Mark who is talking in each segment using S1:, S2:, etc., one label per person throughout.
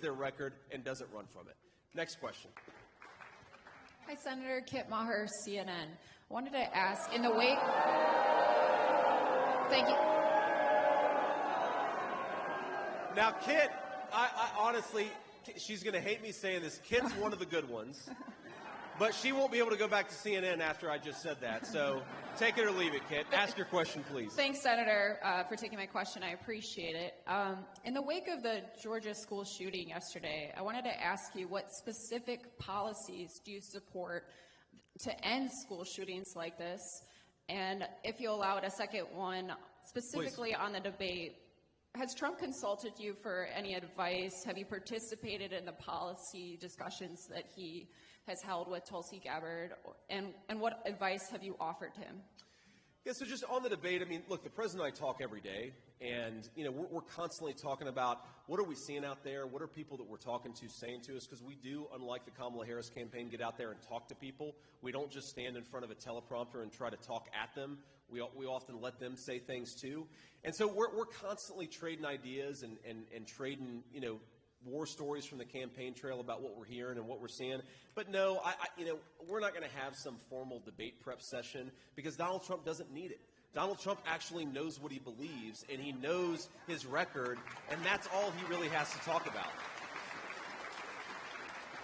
S1: their record and doesn't run from it. Next question.
S2: Hi, Senator Kit Maher, CNN. I wanted to ask, in the wake... Thank you.
S1: Now, Kit, I honestly, she's going to hate me saying this. Kit's one of the good ones. But she won't be able to go back to CNN after I just said that. So take it or leave it, Kit. Ask your question, please.
S2: Thanks, Senator, for taking my question. I appreciate it. In the wake of the Georgia school shooting yesterday, I wanted to ask you, what specific policies do you support to end school shootings like this? And if you allow it, a second one, specifically on the debate, has Trump consulted you for any advice? Have you participated in the policy discussions that he has held with Tulsi Gabbard? And what advice have you offered him?
S1: Yeah, so just on the debate, I mean, look, the president and I talk every day, and, you know, we're constantly talking about what are we seeing out there, what are people that we're talking to saying to us, because we do, unlike the Kamala Harris campaign, get out there and talk to people. We don't just stand in front of a teleprompter and try to talk at them. We often let them say things too. And so we're constantly trading ideas and trading, you know, war stories from the campaign trail about what we're hearing and what we're seeing. But no, you know, we're not going to have some formal debate prep session because Donald Trump doesn't need it. Donald Trump actually knows what he believes, and he knows his record, and that's all he really has to talk about.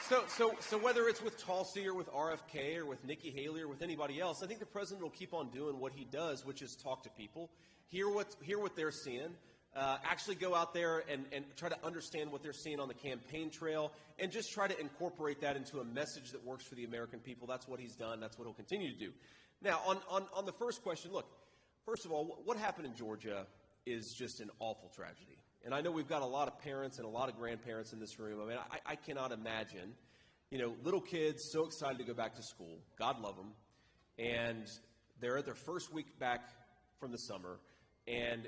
S1: So whether it's with Tulsi or with RFK or with Nikki Haley or with anybody else, I think the president will keep on doing what he does, which is talk to people, hear what they're seeing, actually go out there and try to understand what they're seeing on the campaign trail, and just try to incorporate that into a message that works for the American people. That's what he's done. That's what he'll continue to do. Now, on the first question, look, first of all, what happened in Georgia is just an awful tragedy. And I know we've got a lot of parents and a lot of grandparents in this room. I mean, I cannot imagine, you know, little kids so excited to go back to school. God love them. And they're at their first week back from the summer, and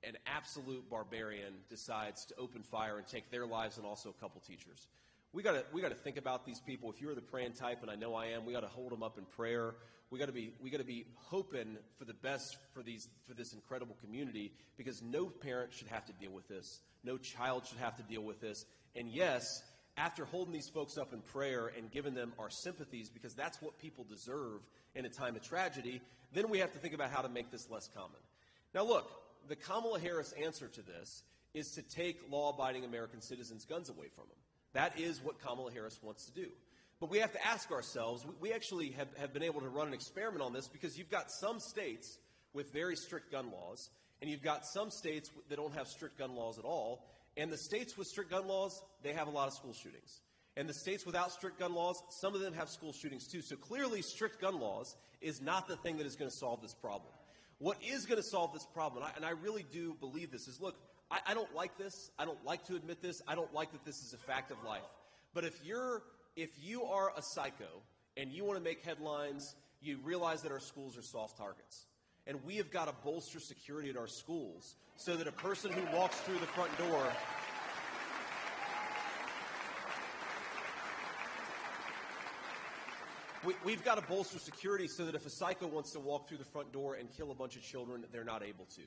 S1: an absolute barbarian decides to open fire and take their lives and also a couple teachers. We got to think about these people. If you're the praying type, and I know I am, we got to hold them up in prayer. We got to be hoping for the best for this incredible community, because no parent should have to deal with this. No child should have to deal with this. And yes, after holding these folks up in prayer and giving them our sympathies, because that's what people deserve in a time of tragedy, then we have to think about how to make this less common. Now look, the Kamala Harris answer to this is to take law-abiding American citizens' guns away from them. That is what Kamala Harris wants to do. But we have to ask ourselves, we actually have been able to run an experiment on this, because you've got some states with very strict gun laws, and you've got some states that don't have strict gun laws at all. And the states with strict gun laws, they have a lot of school shootings. And the states without strict gun laws, some of them have school shootings too. So clearly strict gun laws is not the thing that is going to solve this problem. What is going to solve this problem, and I really do believe this, is, look, I don't like this. I don't like to admit this. I don't like that this is a fact of life. But if you are a psycho and you want to make headlines, you realize that our schools are soft targets. And we have got to bolster security at our schools so that a person who walks through the front door we've got to bolster security so that if a psycho wants to walk through the front door and kill a bunch of children, they're not able to.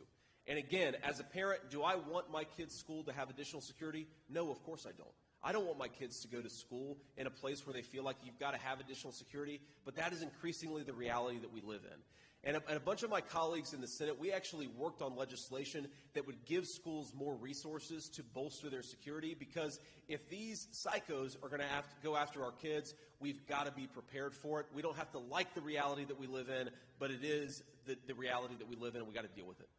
S1: And again, as a parent, do I want my kids' school to have additional security? No, of course I don't. I don't want my kids to go to school in a place where they feel like you've got to have additional security, but that is increasingly the reality that we live in. And a bunch of my colleagues in the Senate, we actually worked on legislation that would give schools more resources to bolster their security, because if these psychos are going to have to go after our kids, we've got to be prepared for it. We don't have to like the reality that we live in, but it is the reality that we live in, and we've got to deal with it.